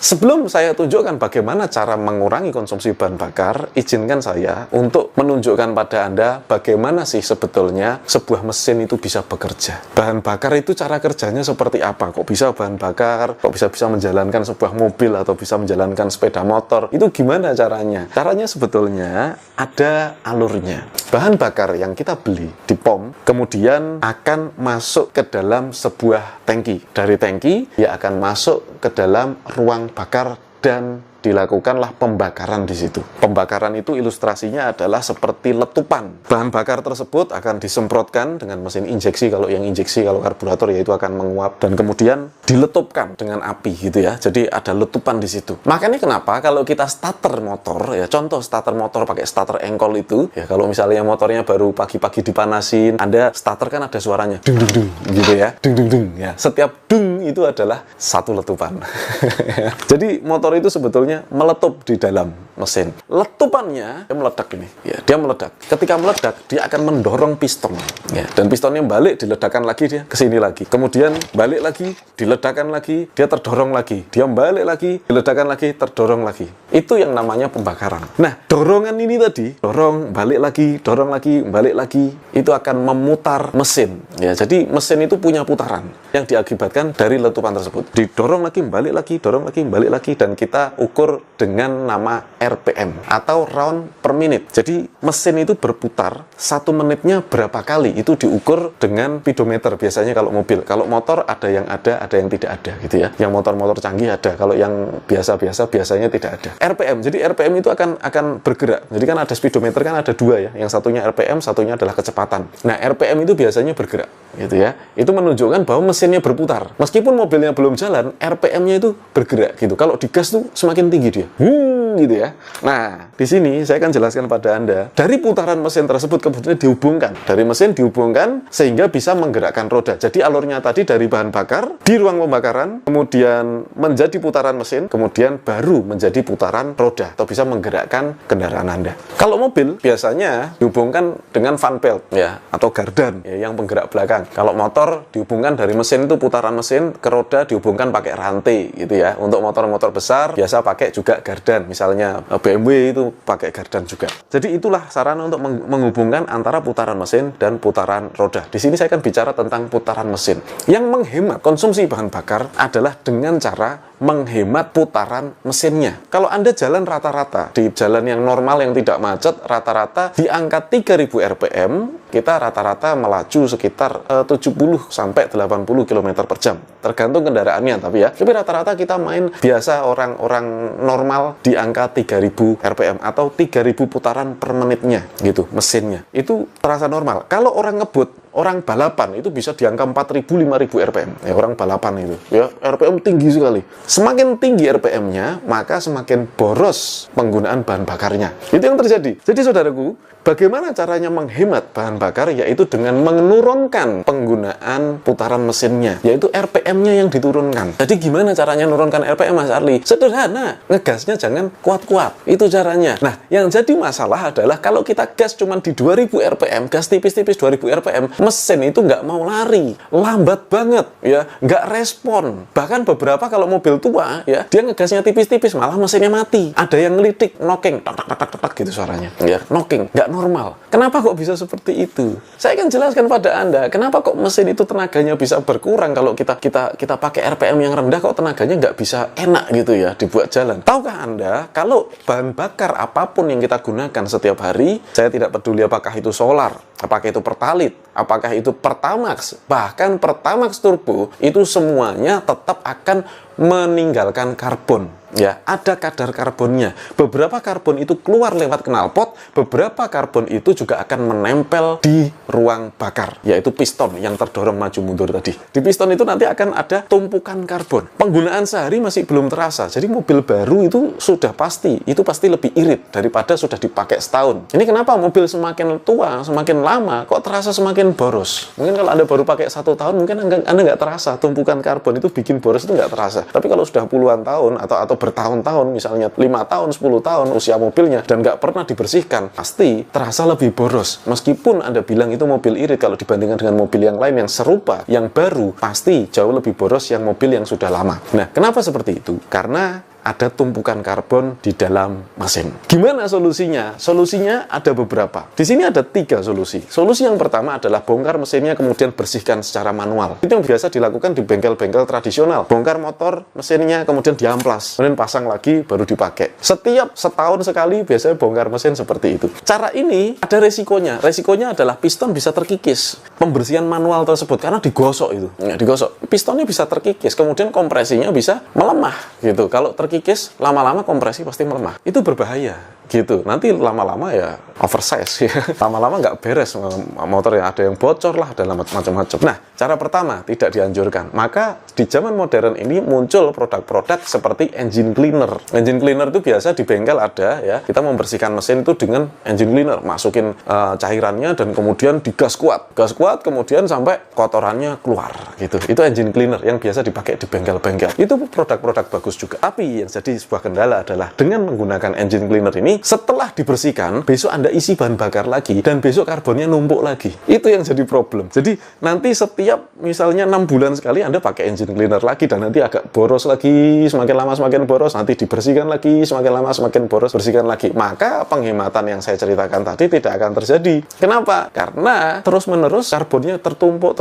Sebelum saya tunjukkan bagaimana cara mengurangi konsumsi bahan bakar, izinkan saya untuk menunjukkan pada Anda bagaimana sih sebetulnya sebuah mesin itu bisa bekerja. Bahan bakar itu cara kerjanya seperti apa? Kok bisa bahan bakar? Kok bisa menjalankan sebuah mobil atau bisa menjalankan sepeda motor? Itu gimana caranya? Caranya sebetulnya ada alurnya. Bahan bakar yang kita beli di POM kemudian akan masuk ke dalam sebuah tangki. Dari tangki dia akan masuk ke dalam ruang bakar dan dilakukanlah pembakaran di situ. Pembakaran itu ilustrasinya adalah seperti letupan. Bahan bakar tersebut akan disemprotkan dengan mesin injeksi, kalau yang injeksi, kalau karburator yaitu akan menguap dan kemudian diletupkan dengan api gitu ya. Jadi ada letupan di situ. Makanya kenapa kalau kita starter motor ya, contoh starter motor pakai starter engkol itu ya, kalau misalnya motornya baru pagi-pagi dipanasin, Anda starter kan ada suaranya dung dung dung gitu ya. Dung dung dung ya. Setiap dung itu adalah satu letupan. Jadi motor itu sebetulnya meletup di dalam mesin. Letupannya dia meledak ini, ya, dia meledak. Ketika meledak, dia akan mendorong piston, ya, dan pistonnya balik, diledakkan lagi dia ke sini lagi. Kemudian balik lagi, diledakkan lagi, dia terdorong lagi. Dia balik lagi, diledakkan lagi, terdorong lagi. Itu yang namanya pembakaran. Nah, dorongan ini tadi, dorong, balik lagi, dorong lagi, balik lagi, itu akan memutar mesin. Ya, jadi mesin itu punya putaran yang diakibatkan dari letupan tersebut. Didorong lagi, balik lagi, dorong lagi, balik lagi, dan kita ukur dengan nama RPM atau round per minute. Jadi mesin itu berputar 1 menitnya berapa kali, itu diukur dengan speedometer biasanya kalau mobil. Kalau motor ada yang tidak ada gitu ya. Yang motor-motor canggih ada, kalau yang biasa-biasa biasanya tidak ada. RPM, jadi RPM itu akan bergerak. Jadi kan ada speedometer kan ada 2 ya. Yang satunya RPM, satunya adalah kecepatan. Nah, RPM itu biasanya bergerak gitu ya. Itu menunjukkan bahwa mesinnya berputar. Meskipun mobilnya belum jalan, RPM-nya itu bergerak gitu. Kalau digas tuh semakin tinggi dia. Gitu ya. Nah, di sini saya akan jelaskan pada Anda, dari putaran mesin tersebut kemudian dihubungkan. Dari mesin dihubungkan sehingga bisa menggerakkan roda. Jadi alurnya tadi dari bahan bakar di ruang pembakaran, kemudian menjadi putaran mesin, kemudian baru menjadi putaran roda atau bisa menggerakkan kendaraan Anda. Kalau mobil biasanya dihubungkan dengan fan belt ya atau gardan ya, yang penggerak belakang. Kalau motor dihubungkan dari mesin itu putaran mesin ke roda dihubungkan pakai rantai gitu ya. Untuk motor-motor besar biasa pakai juga gardan. Misalnya BMW itu pakai gardan juga. Jadi itulah sarana untuk menghubungkan antara putaran mesin dan putaran roda. Di sini saya akan bicara tentang putaran mesin. Yang menghemat konsumsi bahan bakar adalah dengan cara menghemat putaran mesinnya. Kalau Anda jalan rata-rata di jalan yang normal yang tidak macet, rata-rata di angka 3000 rpm, kita rata-rata melaju sekitar 70 sampai 80 km per jam. Tergantung kendaraannya tapi ya. Tapi rata-rata kita main biasa orang-orang normal di angka 3000 rpm atau 3000 putaran per menitnya gitu mesinnya. Itu terasa normal. Kalau orang ngebut, orang balapan itu bisa di angka 4000-5000 rpm. Ya, orang balapan itu ya rpm tinggi sekali. Semakin tinggi rpm-nya, maka semakin boros penggunaan bahan bakarnya. Itu yang terjadi. Jadi saudaraku, bagaimana caranya menghemat bahan bakar? Yaitu dengan menurunkan penggunaan putaran mesinnya, yaitu RPM-nya yang diturunkan. Jadi gimana caranya menurunkan RPM, Mas Arli? Sederhana, ngegasnya jangan kuat-kuat. Itu caranya. Nah, yang jadi masalah adalah kalau kita gas cuma di 2000 RPM, gas tipis-tipis 2000 RPM, mesin itu nggak mau lari, lambat banget, ya, nggak respon. Bahkan beberapa kalau mobil tua, ya, dia ngegasnya tipis-tipis, malah mesinnya mati. Ada yang ngelitik, knocking, tak gitu suaranya, ya, knocking, nggak normal. Kenapa kok bisa seperti itu? Saya akan jelaskan pada Anda, kenapa kok mesin itu tenaganya bisa berkurang kalau kita pakai RPM yang rendah, kok tenaganya nggak bisa enak gitu ya, dibuat jalan. Tahukah Anda, kalau bahan bakar apapun yang kita gunakan setiap hari, saya tidak peduli apakah itu solar, apakah itu pertalit, apakah itu Pertamax, bahkan Pertamax Turbo, itu semuanya tetap akan meninggalkan karbon. Ya, ada kadar karbonnya. Beberapa karbon itu keluar lewat knalpot, beberapa karbon itu juga akan menempel di ruang bakar, yaitu piston yang terdorong maju mundur tadi. Di piston itu nanti akan ada tumpukan karbon. Penggunaan sehari masih belum terasa. Jadi mobil baru itu sudah pasti lebih irit daripada sudah dipakai setahun. Ini kenapa mobil semakin tua, semakin lama, kok terasa semakin boros. Mungkin kalau Anda baru pakai 1 tahun, mungkin Anda nggak terasa tumpukan karbon itu bikin boros, itu nggak terasa. Tapi kalau sudah puluhan tahun atau bertahun-tahun, misalnya 5 tahun, 10 tahun usia mobilnya dan nggak pernah dibersihkan, pasti terasa lebih boros. Meskipun Anda bilang itu mobil irit, kalau dibandingkan dengan mobil yang lain yang serupa, yang baru, pasti jauh lebih boros yang mobil yang sudah lama. Nah, kenapa seperti itu? Karena ada tumpukan karbon di dalam mesin. Gimana solusinya? Solusinya ada beberapa. Di sini ada 3 solusi. Solusi yang pertama adalah bongkar mesinnya kemudian bersihkan secara manual. Itu yang biasa dilakukan di bengkel-bengkel tradisional. Bongkar motor mesinnya kemudian diamplas, kemudian pasang lagi baru dipakai. Setiap setahun sekali biasanya bongkar mesin seperti itu. Cara ini ada resikonya. Resikonya adalah piston bisa terkikis. Pembersihan manual tersebut karena digosok itu. Ya, digosok. Pistonnya bisa terkikis, kemudian kompresinya bisa melemah gitu. Kalau terkikis lama-lama kompresi pasti melemah. Itu berbahaya gitu. Nanti lama-lama ya oversize ya. Lama-lama nggak beres motor, yang ada yang bocor lah, ada macam-macam. Nah, cara pertama tidak dianjurkan. Maka di zaman modern ini muncul produk-produk seperti engine cleaner. Engine cleaner itu biasa di bengkel ada ya. Kita membersihkan mesin itu dengan engine cleaner, masukin cairannya dan kemudian digas kuat. Gas kuat kemudian sampai kotorannya keluar gitu. Itu engine cleaner yang biasa dipakai di bengkel-bengkel. Itu produk-produk bagus juga. Tapi yang jadi sebuah kendala adalah dengan menggunakan engine cleaner ini, setelah dibersihkan, besok Anda isi bahan bakar lagi, dan besok karbonnya numpuk lagi. Itu yang jadi problem. Jadi, nanti setiap, misalnya 6 bulan sekali, Anda pakai engine cleaner lagi, dan nanti agak boros lagi, semakin lama semakin boros, nanti dibersihkan lagi, semakin lama semakin boros, bersihkan lagi. Maka, penghematan yang saya ceritakan tadi tidak akan terjadi. Kenapa? Karena, terus-menerus, karbonnya tertumpuk,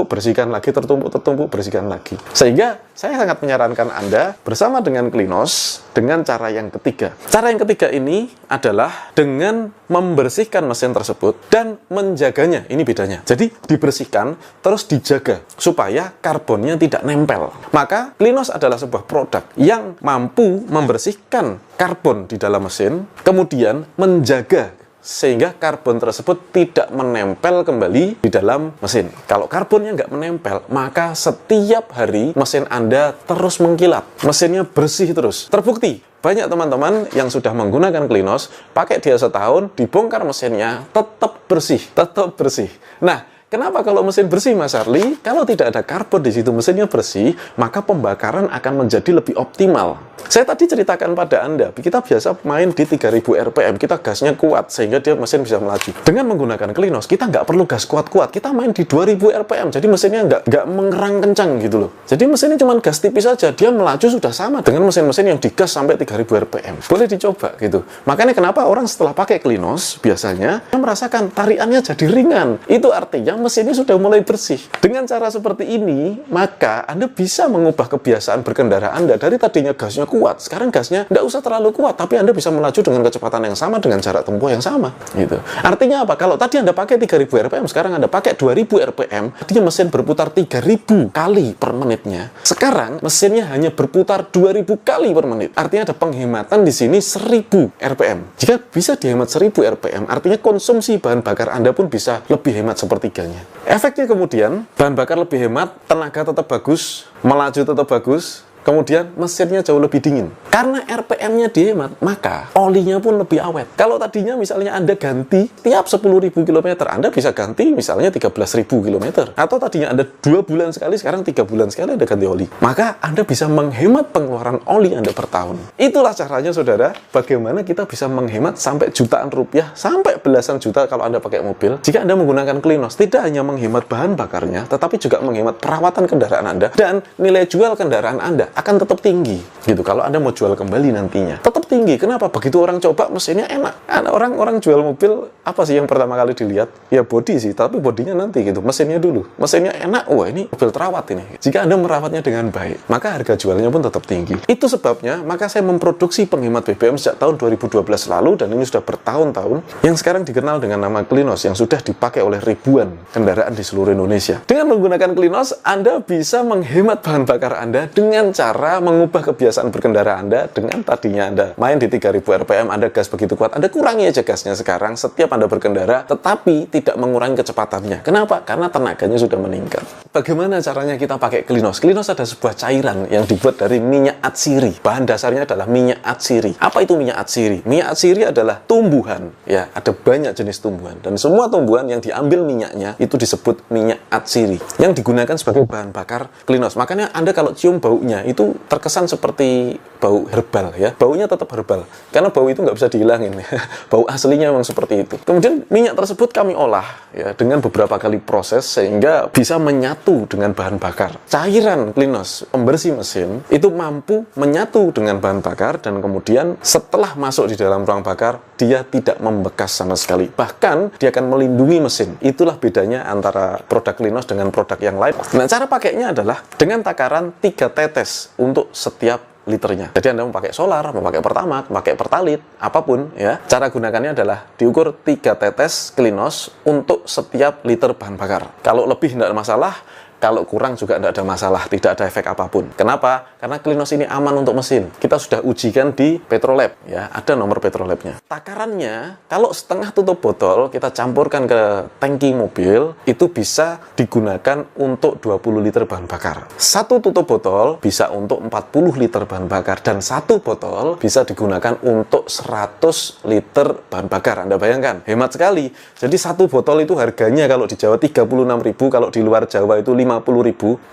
bersihkan lagi, tertumpuk, bersihkan lagi. Sehingga, saya sangat menyarankan Anda, bersama dengan Klinos, dengan cara yang ketiga. Cara yang ketiga ini adalah dengan membersihkan mesin tersebut dan menjaganya. Ini bedanya. Jadi dibersihkan terus dijaga supaya karbonnya tidak nempel. Maka Klinos adalah sebuah produk yang mampu membersihkan karbon di dalam mesin, kemudian menjaga sehingga karbon tersebut tidak menempel kembali di dalam mesin. Kalau karbonnya nggak menempel, maka setiap hari mesin Anda terus mengkilat. Mesinnya bersih terus. Terbukti, banyak teman-teman yang sudah menggunakan Klinos, pakai dia setahun, dibongkar mesinnya, tetap bersih. Nah, kenapa kalau mesin bersih, Mas Arli? Kalau tidak ada karbon di situ, mesinnya bersih, maka pembakaran akan menjadi lebih optimal. Saya tadi ceritakan pada Anda, kita biasa main di 3000 RPM, kita gasnya kuat, sehingga dia mesin bisa melaju. Dengan menggunakan Klinos, kita nggak perlu gas kuat-kuat, kita main di 2000 RPM, jadi mesinnya nggak mengerang kencang gitu loh. Jadi mesinnya cuma gas tipis saja, dia melaju sudah sama dengan mesin-mesin yang digas sampai 3000 RPM. Boleh dicoba gitu. Makanya kenapa orang setelah pakai Klinos, biasanya dia merasakan tariannya jadi ringan. Itu artinya mesinnya sudah mulai bersih. Dengan cara seperti ini, maka Anda bisa mengubah kebiasaan berkendara Anda dari tadinya gasnya kuat, sekarang gasnya tidak usah terlalu kuat, tapi Anda bisa melaju dengan kecepatan yang sama, dengan jarak tempuh yang sama. Gitu. Artinya apa? Kalau tadi Anda pakai 3000 RPM, sekarang Anda pakai 2000 RPM, artinya mesin berputar 3000 kali per menitnya. Sekarang mesinnya hanya berputar 2000 kali per menit. Artinya ada penghematan di sini 1000 RPM. Jika bisa dihemat 1000 RPM, artinya konsumsi bahan bakar Anda pun bisa lebih hemat sepertiganya. Efeknya kemudian, bahan bakar lebih hemat, tenaga tetap bagus, melaju tetap bagus, kemudian mesinnya jauh lebih dingin. Karena RPM-nya dihemat, maka olinya pun lebih awet. Kalau tadinya misalnya Anda ganti tiap 10.000 km, Anda bisa ganti misalnya 13.000 km. Atau tadinya Anda 2 bulan sekali, sekarang 3 bulan sekali Anda ganti oli. Maka Anda bisa menghemat pengeluaran oli Anda per tahun. Itulah caranya, saudara, bagaimana kita bisa menghemat sampai jutaan rupiah, sampai belasan juta kalau Anda pakai mobil. Jika Anda menggunakan Klinos, tidak hanya menghemat bahan bakarnya, tetapi juga menghemat perawatan kendaraan Anda, dan nilai jual kendaraan Anda akan tetap tinggi gitu. Kalau Anda mau jual kembali nantinya tetap tinggi. Kenapa? Begitu orang coba mesinnya enak. Orang jual mobil, apa sih yang pertama kali dilihat? Ya bodi sih, tapi bodinya nanti gitu. Mesinnya dulu. Mesinnya enak, wah ini mobil terawat ini. Jika Anda merawatnya dengan baik, maka harga jualnya pun tetap tinggi. Itu sebabnya maka saya memproduksi penghemat BBM sejak tahun 2012 lalu, dan ini sudah bertahun-tahun, yang sekarang dikenal dengan nama Klinos, yang sudah dipakai oleh ribuan kendaraan di seluruh Indonesia. Dengan menggunakan Klinos, Anda bisa menghemat bahan bakar Anda dengan cara mengubah kebiasaan berkendara Anda. Dengan tadinya Anda main di 3000 RPM, Anda gas begitu kuat, Anda kurangi aja gasnya sekarang setiap Anda berkendara, tetapi tidak mengurangi kecepatannya. Kenapa? Karena tenaganya sudah meningkat. Bagaimana caranya kita pakai Klinos? Klinos ada sebuah cairan yang dibuat dari minyak atsiri. Bahan dasarnya adalah minyak atsiri. Apa itu minyak atsiri? Minyak atsiri adalah tumbuhan. Ya, ada banyak jenis tumbuhan, dan semua tumbuhan yang diambil minyaknya itu disebut minyak atsiri, yang digunakan sebagai bahan bakar Klinos. Makanya Anda kalau cium baunya itu terkesan seperti bau herbal ya. Baunya tetap herbal, karena bau itu nggak bisa dihilangin ya. Bau aslinya memang seperti itu. Kemudian minyak tersebut kami olah ya dengan beberapa kali proses sehingga bisa menyatu dengan bahan bakar. Cairan Klinos pembersih mesin itu mampu menyatu dengan bahan bakar, dan kemudian setelah masuk di dalam ruang bakar dia tidak membekas sama sekali. Bahkan dia akan melindungi mesin. Itulah bedanya antara produk Klinos dengan produk yang lain. Nah, cara pakainya adalah dengan takaran 3 tetes untuk setiap liternya. Jadi Anda mau pakai solar, mau pakai Pertamax, mau pakai Pertalite, apapun ya. Cara gunakannya adalah diukur 3 tetes Klinos untuk setiap liter bahan bakar. Kalau lebih tidak ada masalah, kalau kurang juga tidak ada masalah, tidak ada efek apapun. Kenapa? Karena Klinos ini aman untuk mesin. Kita sudah ujikan di Petrolab, ya, ada nomor Petrolabnya. Takarannya, kalau setengah tutup botol kita campurkan ke tangki mobil, itu bisa digunakan untuk 20 liter bahan bakar. Satu tutup botol bisa untuk 40 liter bahan bakar, dan satu botol bisa digunakan untuk 100 liter bahan bakar. Anda bayangkan, hemat sekali. Jadi satu botol itu harganya kalau di Jawa 36.000, kalau di luar Jawa itu 50.000,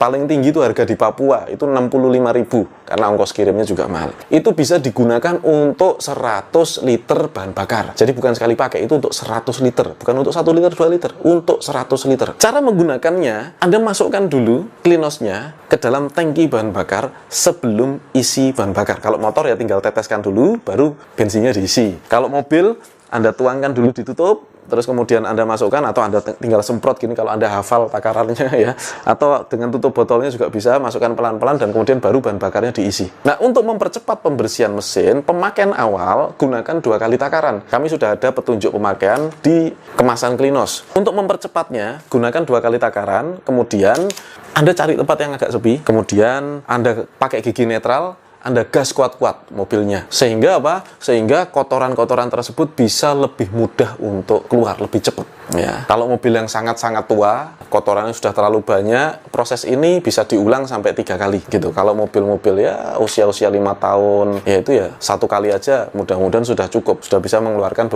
paling tinggi itu harga di Papua itu 65.000 karena ongkos kirimnya juga mahal. Itu bisa digunakan untuk 100 liter bahan bakar. Jadi bukan sekali pakai, itu untuk 100 liter, bukan untuk 1 liter 2 liter, untuk 100 liter. Cara menggunakannya, Anda masukkan dulu Klinosnya ke dalam tangki bahan bakar sebelum isi bahan bakar. Kalau motor ya tinggal teteskan dulu, baru bensinnya diisi. Kalau mobil, Anda tuangkan dulu, ditutup, terus kemudian Anda masukkan, atau Anda tinggal semprot gini kalau Anda hafal takarannya ya, atau dengan tutup botolnya juga bisa, masukkan pelan-pelan dan kemudian baru bahan bakarnya diisi. Nah, untuk mempercepat pembersihan mesin, pemakaian awal gunakan 2 kali takaran. Kami sudah ada petunjuk pemakaian di kemasan Klinos. Untuk mempercepatnya, gunakan 2 kali takaran, kemudian Anda cari tempat yang agak sepi, kemudian Anda pakai gigi netral, Anda gas kuat-kuat mobilnya. Sehingga apa? Sehingga kotoran-kotoran tersebut bisa lebih mudah untuk keluar, lebih cepat. Ya. Kalau mobil yang sangat-sangat tua, kotorannya sudah terlalu banyak, proses ini bisa diulang sampai 3 kali gitu. Kalau mobil-mobil ya usia-usia 5 tahun, ya itu ya 1 kali aja mudah-mudahan sudah cukup, sudah bisa mengeluarkan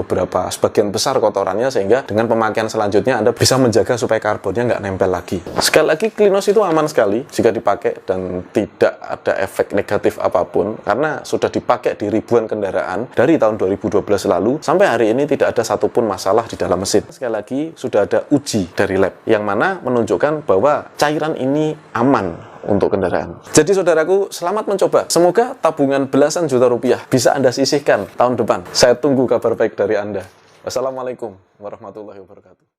sebagian besar kotorannya, sehingga dengan pemakaian selanjutnya Anda bisa menjaga supaya karbonnya nggak nempel lagi. Sekali lagi, Klinos itu aman sekali jika dipakai dan tidak ada efek negatif apapun, karena sudah dipakai di ribuan kendaraan dari tahun 2012 lalu sampai hari ini, tidak ada satupun masalah di dalam mesin. Sekali lagi, sudah ada uji dari lab yang mana menunjukkan bahwa cairan ini aman untuk kendaraan. Jadi saudaraku, selamat mencoba. Semoga tabungan belasan juta rupiah bisa Anda sisihkan tahun depan. Saya tunggu kabar baik dari Anda. Wassalamualaikum warahmatullahi wabarakatuh.